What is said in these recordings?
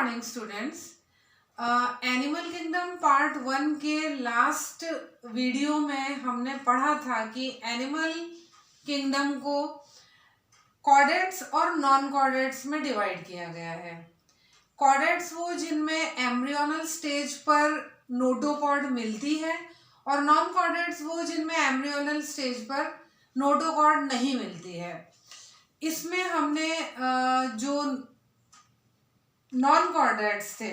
Morning students. Animal kingdom part 1 के last video में हमने पढ़ा था कि एनिमल किंगडम को कॉर्डेट्स और नॉन कॉर्डेट्स में डिवाइड किया गया है। कॉर्डेट्स वो जिनमें एम्ब्रियोनल स्टेज पर नोटोकॉर्ड मिलती है और नॉन कॉर्डेट्स वो जिनमें एम्ब्रियोनल स्टेज पर नोटोकॉर्ड नहीं मिलती है। इसमें हमने जो नॉन कॉर्डेट्स थे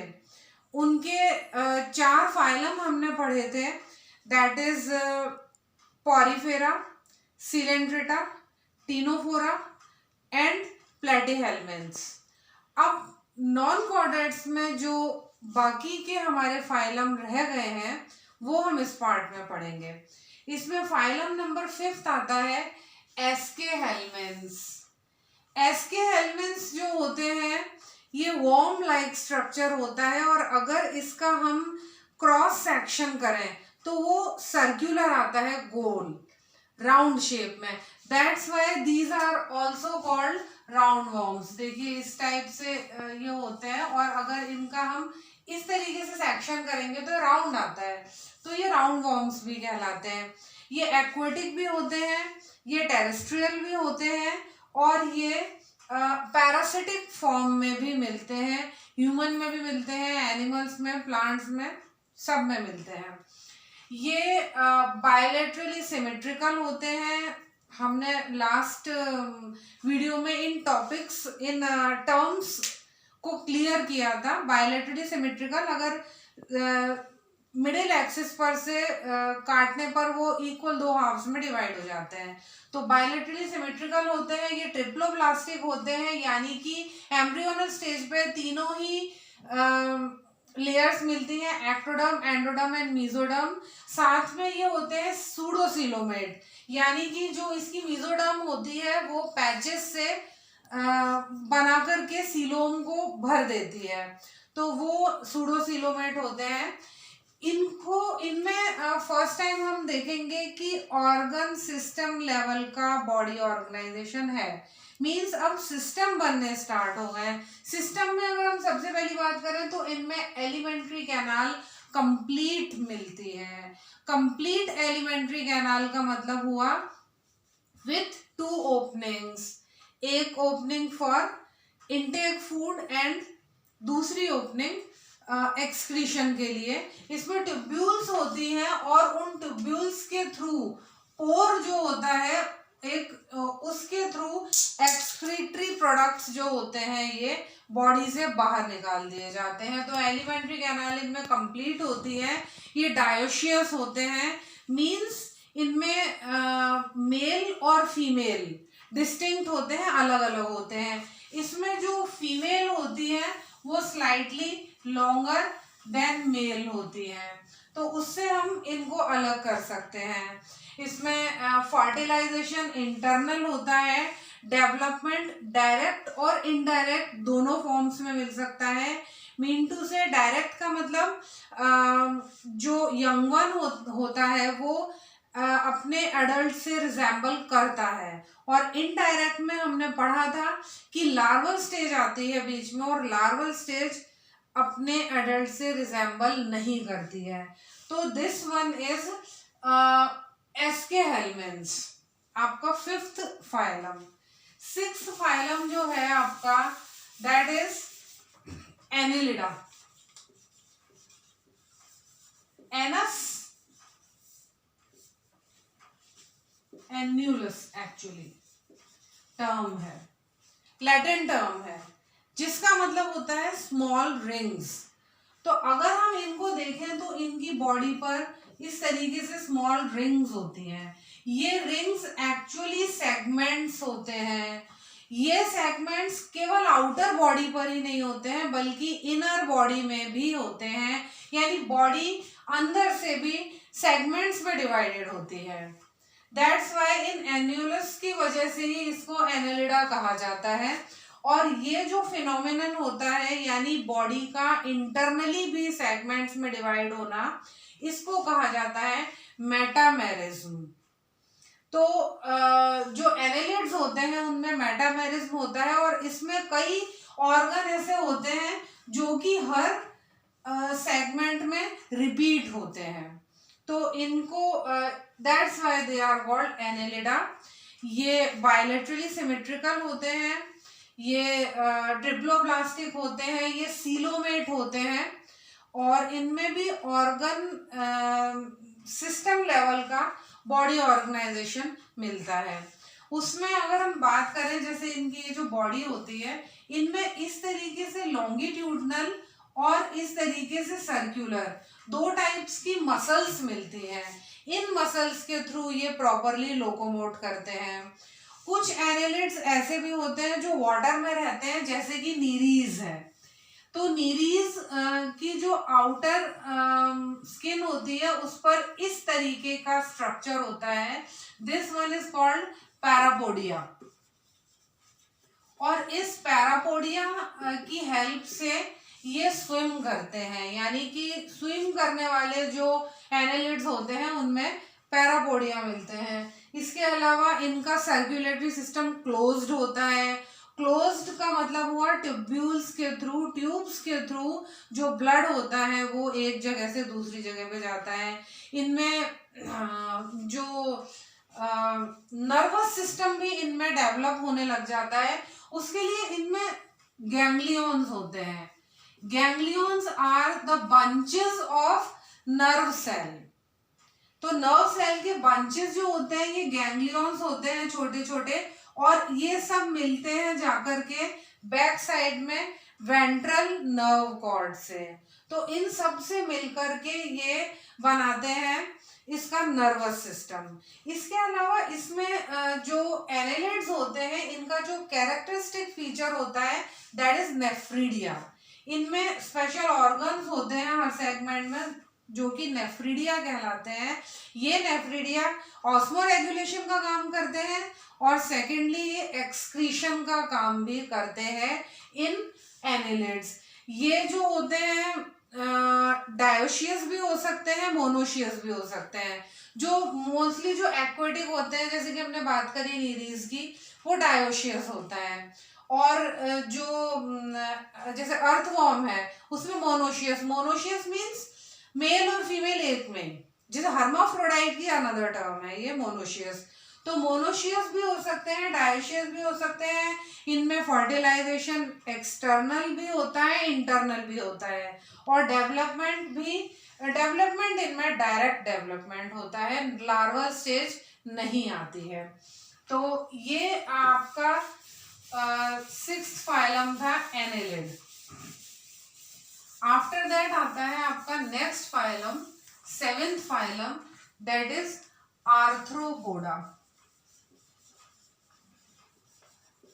उनके 4 फाइलम हमने पढ़े थे, that is Porifera, Coelenterata, Ctenophora and Platyhelminthes. अब नॉन कॉर्डेट्स में जो बाकी के हमारे फाइलम रह गए हैं वो हम इस पार्ट में पढ़ेंगे। इसमें फाइलम नंबर 5 आता है एस्केहेल्मिन्थ्स। एस्केहेल्मिन्थ्स जो होते हैं ये वॉर्म लाइक स्ट्रक्चर होता है और अगर इसका हम क्रॉस सेक्शन करें तो वो सर्कुलर आता है, गोल राउंड शेप में। That's why these are also called round worms. देखिए इस टाइप से ये होते हैं और अगर इनका हम इस तरीके से सेक्शन करेंगे तो राउंड आता है, तो ये राउंड वॉर्म्स भी कहलाते हैं। ये एक्वेटिक भी होते हैं, ये टेरेस्ट्रियल भी होते हैं और ये पैरासिटिक फॉर्म में भी मिलते हैं, ह्यूमन में भी मिलते हैं, एनिमल्स में, प्लांट्स में, सब में मिलते हैं। ये बायलैटरली सिमेट्रिकल होते हैं। हमने लास्ट वीडियो में इन टॉपिक्स, इन टर्म्स को क्लियर किया था। बायलैटरली सिमेट्रिकल, अगर मिडिल एक्सिस पर से काटने पर वो इक्वल 2 हाफ्स में डिवाइड हो जाते हैं, तो बायलैटरली सिमेट्रिकल होते हैं। ये ट्रिप्लोब्लास्टिक होते हैं, यानी कि एम्ब्रियोनल स्टेज पे तीनों ही लेयर्स मिलती हैं, एक्टोडर्म, एंडोडर्म एंड मेसोडर्म। साथ में ये होते हैं सूडोसिलोमेट, यानी कि जो इसकी मेसोडर्म होती है वो पैचेस से बना करके सीलोम को भर देती है, तो वो सूडोसिलोमेट होते हैं। इनमें फर्स्ट टाइम हम देखेंगे कि ऑर्गन सिस्टम लेवल का बॉडी ऑर्गेनाइजेशन है। मींस अब सिस्टम बनने स्टार्ट हो गए। सिस्टम में अगर हम सबसे पहली बात करें तो इनमें एलिमेंट्री कैनाल कंप्लीट मिलती है। कंप्लीट एलिमेंट्री कैनाल का मतलब हुआ विथ 2 ओपनिंग्स, एक opening for intake food and दूसरी ओपनिंग एक्सक्रीशन के लिए। इसमें ट्यूब्यूल्स होती हैं और उन ट्यूब्यूल्स के थ्रू पोर जो होता है एक, उसके थ्रू एक्सक्रीटरी प्रोडक्ट्स जो होते हैं ये बॉडी से बाहर निकाल दिए जाते हैं। तो एलिमेंट्री कैनाल इनमें कंप्लीट होती है। ये डायोशियस होते हैं, मींस इनमें मेल और फीमेल डिस्टिंक्ट होते हैं, अलग अलग होते हैं। इसमें जो फीमेल होती है वो स्लाइटली लॉन्गर देन मेल होती है, तो उससे हम इनको अलग कर सकते हैं। इसमें फर्टिलाइजेशन इंटरनल होता है, डेवलपमेंट डायरेक्ट और इनडायरेक्ट दोनों फॉर्म्स में मिल सकता है। मीन टू से डायरेक्ट का मतलब जो यंग वन होता है वो अपने एडल्ट से रिजेंबल करता है, और इनडायरेक्ट में हमने पढ़ा था कि लार्वल स्टेज आती है बीच में और लार्वल स्टेज अपने एडल्ट से रिजेंबल नहीं करती है। तो दिस वन इज एस्केहेल्मिन्थ्स, आपका 5th फाइलम। 6th फाइलम जो है आपका that is Annelida. Anus annulus actually term है, लैटिन टर्म है, जिसका मतलब होता है स्मॉल रिंग्स। तो अगर हम इनको देखें तो इनकी बॉडी पर इस तरीके से स्मॉल रिंग्स होती हैं। ये रिंग्स एक्चुअली सेगमेंट्स होते हैं। ये सेगमेंट्स केवल आउटर बॉडी पर ही नहीं होते हैं बल्कि इनर बॉडी में भी होते हैं, यानी बॉडी अंदर से भी सेगमेंट्स में डिवाइडेड होती है। दैट्स व्हाई इन एन्यूलस की वजह से ही इसको एनेलिडा कहा जाता है। और ये जो फिनोमिनन होता है, यानी बॉडी का इंटरनली भी सेगमेंट्स में डिवाइड होना, इसको कहा जाता है मेटामेरिज्म। तो जो एनेलिड्स होते हैं उनमें मेटामेरिज्म होता है और इसमें कई ऑर्गन ऐसे होते हैं जो कि हर सेगमेंट में रिपीट होते हैं। तो इनको that's why they are called annelida. ये बायलैटरली सिमेट्रिकल होते हैं, ये ट्रिप्लोब्लास्टिक होते हैं, ये सीलोमेट होते हैं, और इनमें भी ऑर्गन सिस्टम लेवल का बॉडी ऑर्गेनाइजेशन मिलता है। उसमें अगर हम बात करें, जैसे इनकी ये जो बॉडी होती है, इनमें इस तरीके से लॉन्गिट्यूडनल और इस तरीके से सर्कुलर दो टाइप्स की मसल्स मिलती हैं। इन मसल्स के थ्रू ये प्रॉपरली लोकोमोट करते हैं। कुछ एनेलिड्स ऐसे भी होते हैं जो वाटर में रहते हैं, जैसे कि नीरीज है। तो नीरीज की जो आउटर स्किन होती है उस पर इस तरीके का स्ट्रक्चर होता है। This one is called parapodia. और इस पैरापोडिया की हेल्प से ये स्विम करते हैं, यानी कि स्विम करने वाले जो एनेलिड्स होते हैं उनमें पैरापोडिया मिलते हैं। इसके अलावा इनका सर्कुलेटरी सिस्टम क्लोज्ड होता है। क्लोज्ड का मतलब हुआ ट्यूब्यूल्स के थ्रू, ट्यूब्स के थ्रू जो ब्लड होता है वो एक जगह से दूसरी जगह पे जाता है। इनमें जो नर्वस सिस्टम भी इनमें डेवलप होने लग जाता है। उसके लिए इनमें गैंग्लियंस होते हैं। Ganglions are the bunches of nerve cell. तो नर्व सेल के बंचेस जो होते हैं ये गैंग्लियंस होते हैं, छोटे छोटे, और ये सब मिलते हैं जाकर के बैक साइड में वेंट्रल नर्व कॉर्ड से। तो इन सब से मिलकर के ये बनाते हैं इसका नर्वस सिस्टम। इसके अलावा इसमें जो एनेलिड्स होते हैं इनका जो कैरेक्टरिस्टिक फीचर होता है दैट इज नेफ्रीडिया। इनमें स्पेशल ऑर्गन्स होते हैं हर सेगमेंट में जो कि नेफ्रीडिया कहलाते हैं। ये नेफ्रीडिया ऑस्मो रेगुलेशन का काम करते हैं, और सेकेंडली ये एक्सक्रीशन का काम भी करते हैं इन एनेलिड्स। ये जो होते हैं डायोशियस भी हो सकते हैं, मोनोशियस भी हो सकते हैं। जो मोस्टली जो एक्वेटिक होते हैं, जैसे कि हमने बात करी नीरीज की, वो डायोशियस होता है। और जो जैसे अर्थवॉर्म है उसमें मोनोशियस। मोनोशियस मीन्स मेल और फीमेल एक में, जैसे हर्माफ्रोडाइट की अनदर टर्म है ये मोनोशियस। तो मोनोशियस भी हो सकते हैं, डायोशियस भी हो सकते हैं। इनमें फर्टिलाइजेशन एक्सटर्नल भी होता है, इंटरनल भी होता है, और डेवलपमेंट इनमें डायरेक्ट डेवलपमेंट होता है, लार्वल स्टेज नहीं आती है। तो ये आपका 6th फाइलम था एनेलिड। आफ्टर दैट आता है आपका next phylum 7th phylum, that is arthropoda,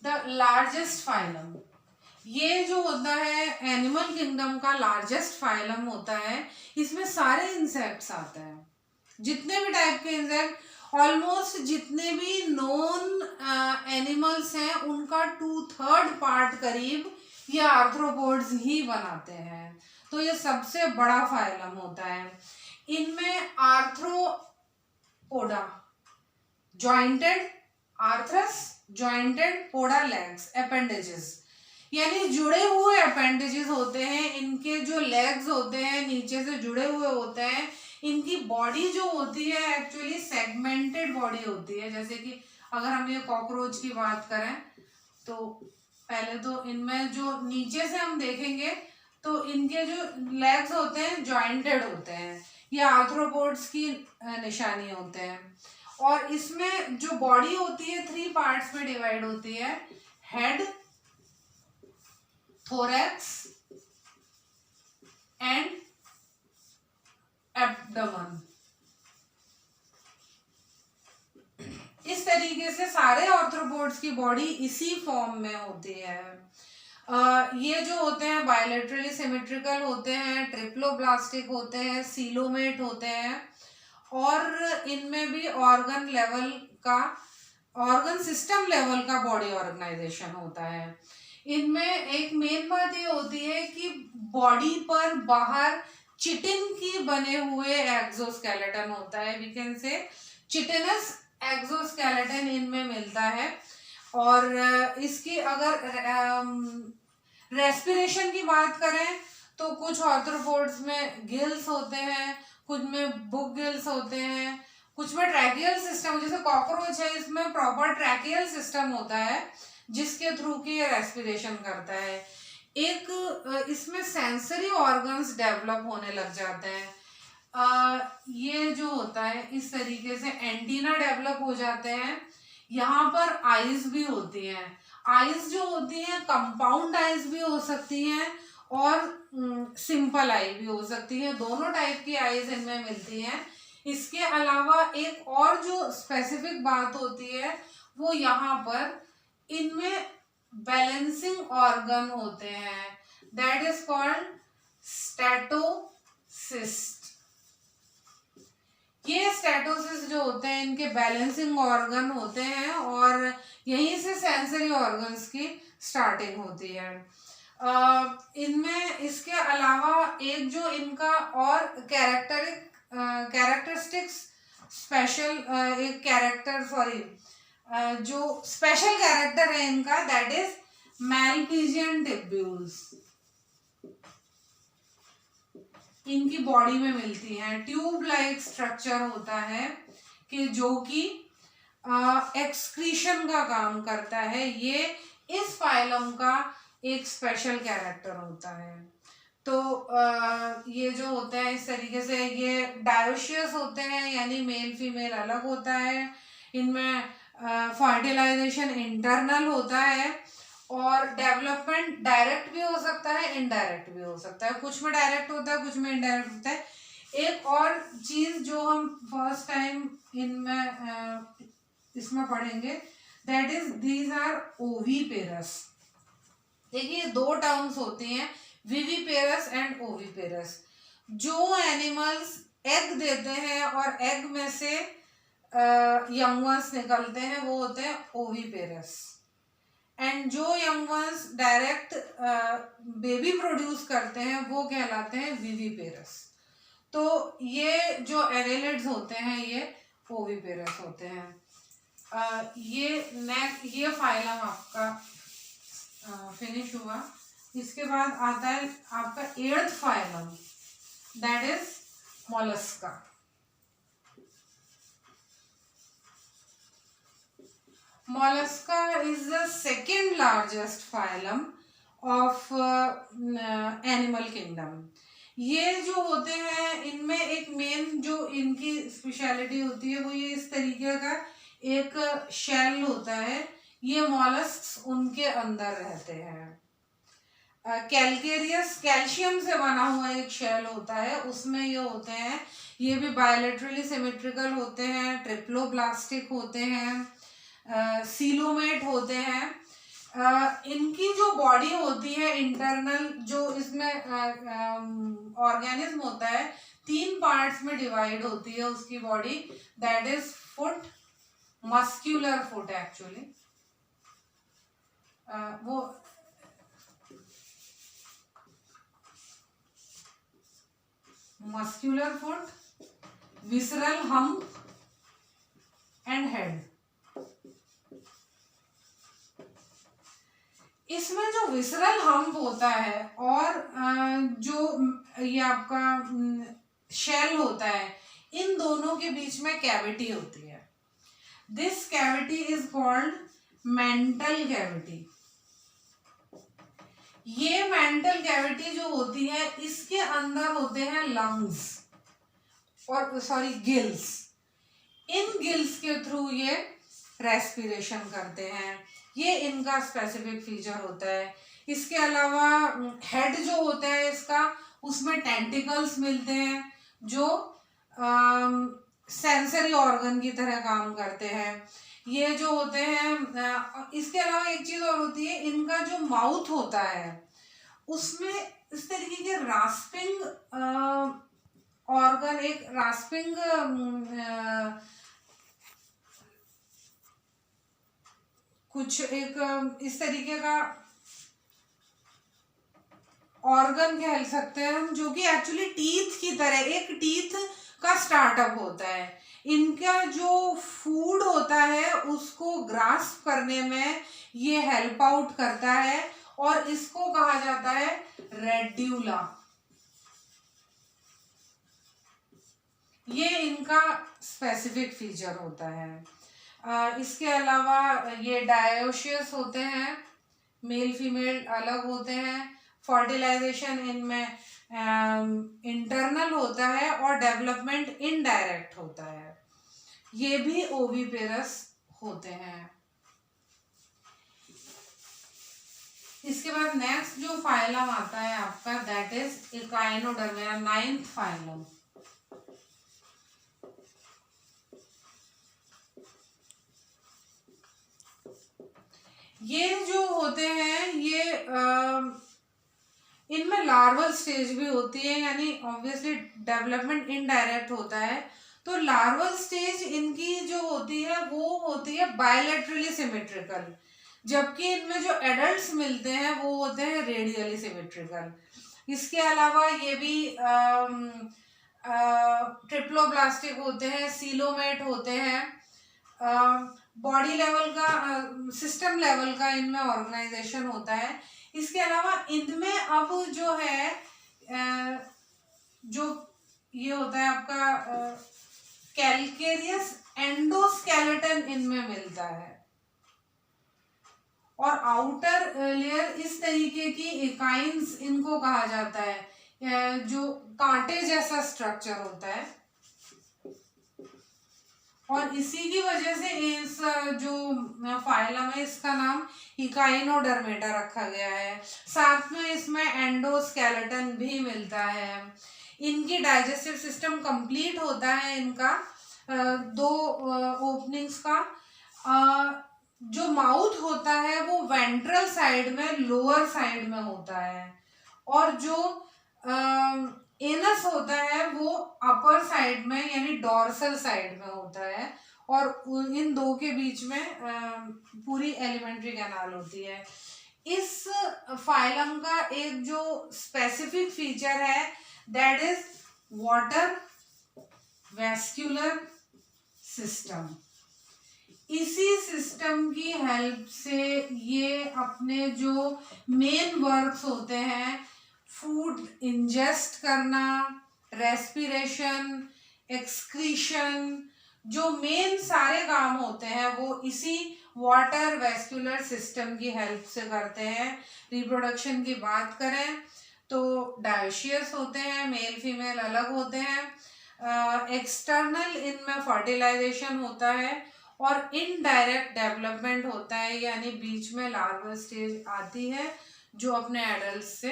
the largest phylum. ये जो होता है एनिमल किंगडम का लार्जेस्ट फाइलम होता है। इसमें सारे इंसेक्ट्स आते हैं, जितने भी टाइप के इंसेक्ट, ऑलमोस्ट जितने भी नॉन एनिमल्स हैं उनका 2/3 पार्ट करीब ये आर्थ्रोपोड्स ही बनाते हैं। तो ये सबसे बड़ा फाइलम होता है। इनमें आर्थ्रोपोडा जॉइंटेड, आर्थ्रस जॉइंटेड, पोडा लेग्स, अपेंडेजेस, यानी जुड़े हुए अपेंडेजेस होते हैं। इनके जो लेग्स होते हैं नीचे से जुड़े हुए होते हैं। इनकी बॉडी जो होती है एक्चुअली सेगमेंटेड बॉडी होती है। जैसे कि अगर हम ये कॉकरोच की बात करें तो पहले तो इनमें जो नीचे से हम देखेंगे तो इनके जो लेग्स होते हैं जॉइंटेड होते हैं, ये आर्थ्रोपोड्स की निशानी होते हैं। और इसमें जो बॉडी होती है 3 पार्ट्स में डिवाइड होती है, हेड, थोरैक्स एंड एब्डोमेन। इस तरीके से सारे आर्थ्रोपोड्स की बॉडी इसी फॉर्म में होती है। ये जो होते हैं बायलैटरली सिमेट्रिकल होते हैं, ट्रिप्लोब्लास्टिक होते हैं, सीलोमेट होते हैं, और इनमें भी ऑर्गन लेवल का, ऑर्गन सिस्टम लेवल का बॉडी ऑर्गेनाइजेशन होता है। इनमें एक मेन बात ये होती है कि बॉडी पर बाहर चिटिन की बने हुए एक्सोस्केलेटन होता है। We can say chitinous exoskeleton इनमें मिलता है। और इसकी अगर रेस्पिरेशन की बात करें तो कुछ आर्थ्रोपोड्स में गिल्स होते हैं, कुछ में बुक गिल्स होते हैं, कुछ में ट्रैकियल सिस्टम, जैसे कॉकरोच है इसमें प्रॉपर ट्रैकियल सिस्टम होता है जिसके थ्रू की ये रेस्पिरेशन करता है। एक इसमें सेंसरी ऑर्गन्स डेवलप होने लग जाते हैं। ये जो होता है इस तरीके से एंटीना डेवलप हो जाते हैं। यहाँ पर आईज भी होती हैं। आईज जो होती हैं कंपाउंड आईज भी हो सकती हैं और सिंपल आई भी हो सकती है, दोनों टाइप की आईज इनमें मिलती हैं। इसके अलावा एक और जो स्पेसिफिक बात होती है वो यहाँ पर इनमें बैलेंसिंग ऑर्गन होते हैं, दैट इज कॉल्ड स्टैटोसिस्ट। ये स्टैटोसिस जो होते हैं इनके बैलेंसिंग ऑर्गन होते हैं और यहीं से सेंसरी ऑर्गन्स की स्टार्टिंग होती है। इनमें इसके अलावा एक जो इनका और कैरेक्टरिस्टिक्स स्पेशल एक कैरेक्टर जो स्पेशल कैरेक्टर है इनका, दैट इज मैलपीजियन टिब्यूल्स, इनकी बॉडी में मिलती हैं। ट्यूब लाइक स्ट्रक्चर होता है कि जो कि एक्सक्रीशन का काम करता है। ये इस फाइलम का एक स्पेशल कैरेक्टर होता है। तो ये जो होता है इस तरीके से ये डायोशियस होते हैं, यानी मेल फीमेल अलग होता है। इनमें फर्टिलाइजेशन इंटरनल होता है और डेवलपमेंट डायरेक्ट भी हो सकता है, इनडायरेक्ट भी हो सकता है। कुछ में डायरेक्ट होता है, कुछ में इनडायरेक्ट होता है। एक और चीज जो हम फर्स्ट टाइम इसमें पढ़ेंगे, that is these are oviparous. देखिए दो टर्म्स होती हैं, विविपेरस एंड ओवीपेरस। जो एनिमल्स एग देते हैं और एग में से यंग वंस निकलते हैं वो होते हैं ओवीपेरस, एंड जो young ones direct baby produce करते हैं वो कहलाते हैं विविपेरस। तो ये जो एनेलिड्स होते हैं ये ओवीपेरस होते हैं। ये फाइलम आपका फिनिश हुआ। इसके बाद आता है आपका 8th phylum, that is Mollusca. Mollusca is the second largest phylum of animal kingdom. ये जो होते हैं इनमें एक मेन जो इनकी स्पेशलिटी होती है वो ये इस तरीके का एक शेल होता है। ये मॉलस्क्स उनके अंदर रहते हैं। कैलकेरियस कैल्शियम से बना हुआ एक शेल होता है, उसमें ये होते हैं। ये भी बायोलेटरली सिमेट्रिकल होते हैं, ट्रिप्लोब्लास्टिक होते हैं, सीलोमेट होते हैं। इनकी जो बॉडी होती है इंटरनल, जो इसमें ऑर्गेनिज्म होता है 3 पार्ट्स में डिवाइड होती है उसकी body, that is foot, muscular foot actually, वो muscular foot, visceral hump and head. इसमें जो विसरल हम्प होता है और जो ये आपका शेल होता है, इन दोनों के बीच में कैविटी होती है। This cavity is called mantle cavity. ये मेंटल कैविटी जो होती है इसके अंदर होते हैं लंग्स और गिल्स। इन गिल्स के थ्रू ये रेस्पिरेशन करते हैं। ये इनका स्पेसिफिक फीचर होता है। इसके अलावा हेड जो होता है इसका, उसमें टेंटिकल्स मिलते हैं जो सेंसरी ऑर्गन की तरह काम करते हैं। ये जो होते हैं, इसके अलावा एक चीज और होती है, इनका जो माउथ होता है उसमें इस तरीके के रास्पिंग ऑर्गन, एक रास्पिंग कुछ एक इस तरीके का ऑर्गन कह सकते हैं हम, जो कि एक्चुअली टीथ की तरह एक टीथ का स्टार्टअप होता है। इनका जो फूड होता है उसको ग्रास्प करने में ये हेल्प आउट करता है और इसको कहा जाता है रेड्यूला। ये इनका स्पेसिफिक फीचर होता है। इसके अलावा ये डायोशियस होते हैं, मेल फीमेल अलग होते हैं। फर्टिलाइजेशन इनमें इंटरनल होता है और डेवलपमेंट इनडायरेक्ट होता है। ये भी ओविपेरस होते हैं। इसके बाद नेक्स्ट जो फाइलम आता है आपका, दैट इज इकाइनोडर्मा, 9th फाइलम। ये जो होते हैं ये इनमें लार्वल स्टेज भी होती है, यानी ऑब्वियसली डेवलपमेंट इनडायरेक्ट होता है। तो लार्वल स्टेज इनकी जो होती है वो होती है बायलैटरली सिमेट्रिकल, जबकि इनमें जो एडल्ट्स मिलते हैं वो होते हैं रेडियली सिमेट्रिकल। इसके अलावा ये भी ट्रिप्लोब्लास्टिक होते हैं, सीलोमेट होते हैं। बॉडी लेवल का, सिस्टम लेवल का इनमें ऑर्गेनाइजेशन होता है। इसके अलावा इनमें अब जो है जो ये होता है आपका कैल्केरियस एंडोस्केलेटन इनमें मिलता है, और आउटर लेयर इस तरीके की इकाइंस इनको कहा जाता है, जो कांटे जैसा स्ट्रक्चर होता है। और इसी की वजह से इस जो फाइलम है इसका नाम इकाइनोडर्मेटा रखा गया है। साथ में इसमें एंडोस्केलेटन भी मिलता है। इनकी डाइजेस्टिव सिस्टम कंप्लीट होता है इनका 2 ओपनिंग्स का। जो माउथ होता है वो वेंट्रल साइड में, लोअर साइड में होता है, और जो एनस होता है वो अपर साइड में यानी डॉर्सल साइड में होता है, और इन दो के बीच में पूरी एलिमेंट्री कैनाल होती है। इस फाइलम का एक जो स्पेसिफिक फीचर है that is water vascular system. इसी सिस्टम की हेल्प से ये अपने जो मेन वर्क्स होते हैं, फूड इंजेस्ट करना, रेस्पिरेशन, एक्सक्रीशन, जो मेन सारे काम होते हैं वो इसी वाटर वेस्क्यूलर सिस्टम की हेल्प से करते हैं। रिप्रोडक्शन की बात करें तो डायोशियस होते हैं, मेल फीमेल अलग होते हैं। एक्सटर्नल इनमें फर्टिलाइजेशन होता है और इनडायरेक्ट डेवलपमेंट होता है, यानी बीच में लार्वल स्टेज आती है जो अपने एडल्ट से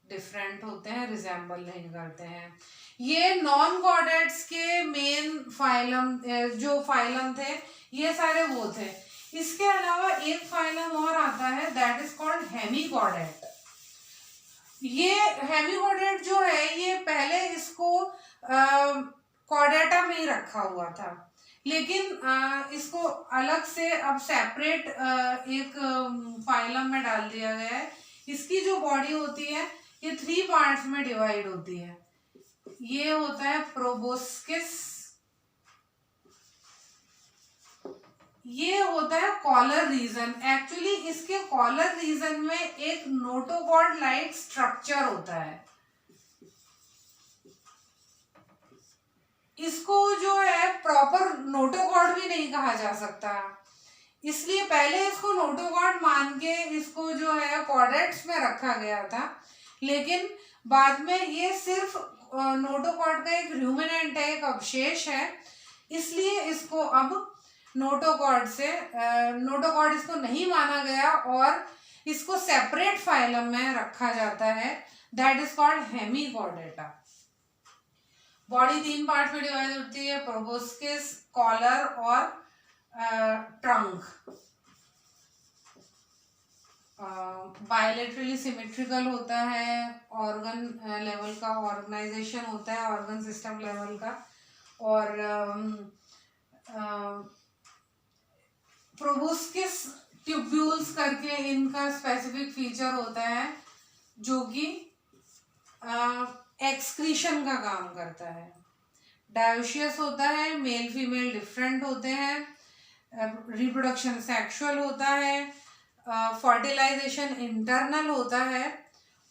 डिफरेंट होते हैं, रिजेंबल नहीं करते हैं। ये नॉन कॉर्डेट्स के मेन फाइलम, जो फाइलम थे ये सारे वो थे। इसके अलावा एक फाइलम और आता है दैट इज कॉल्ड हेमीकॉर्डेट। ये हेमीकॉर्डेट जो है ये पहले इसको कॉर्डेटा में ही रखा हुआ था, लेकिन इसको अलग से अब सेपरेट एक फाइलम में डाल दिया गया है। इसकी जो बॉडी होती है ये 3 पार्ट्स में डिवाइड होती है। ये होता है प्रोबोस्किस, ये होता है कॉलर रीजन। एक्चुअली इसके कॉलर रीजन में एक नोटोकॉर्ड लाइक स्ट्रक्चर होता है। इसको जो है प्रॉपर नोटोकॉर्ड भी नहीं कहा जा सकता, इसलिए पहले इसको नोटोकॉर्ड मान के इसको जो है कॉर्डेट्स में रखा गया था, लेकिन बाद में ये सिर्फ नोटोकॉर्ड का एक र्यूमिनेंट है, एक अवशेष है, इसलिए इसको अब नोटोकॉर्ड इसको नहीं माना गया और इसको सेपरेट फाइलम में रखा जाता है, that is called Hemichordata. Body 3 part में डिवाइड होती है, प्रोबोस्किस, कॉलर और ट्रंक। बायलैटरली सिमेट्रिकल होता है, ऑर्गन लेवल का ऑर्गेनाइजेशन होता है, ऑर्गन सिस्टम लेवल का, और प्रोबोस्किस ट्यूब्यूल्स करके इनका स्पेसिफिक फीचर होता है जो कि एक्सक्रीशन का काम करता है। डायोशियस होता है, मेल फीमेल डिफरेंट होते हैं, रिप्रोडक्शन सेक्सुअल होता है, फर्टिलाइजेशन इंटरनल होता है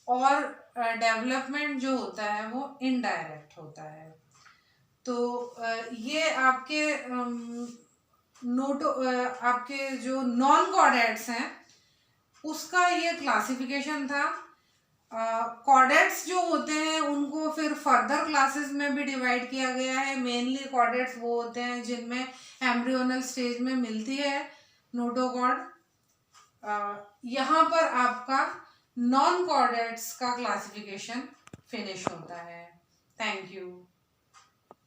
और डेवलपमेंट जो होता है वो इनडायरेक्ट होता है। तो ये आपके आपके जो नॉन कॉर्डेट्स हैं उसका ये क्लासिफिकेशन था। कॉर्डेट्स जो होते हैं उनको फिर फर्दर क्लासेस में भी डिवाइड किया गया है। मेनली कॉर्डेट्स वो होते हैं जिनमें एम्ब्रियोनल स्टेज में मिलती है नोटोकॉर्ड। यहाँ पर आपका नॉन कॉर्डेट्स का क्लासिफिकेशन फिनिश होता है। Thank you.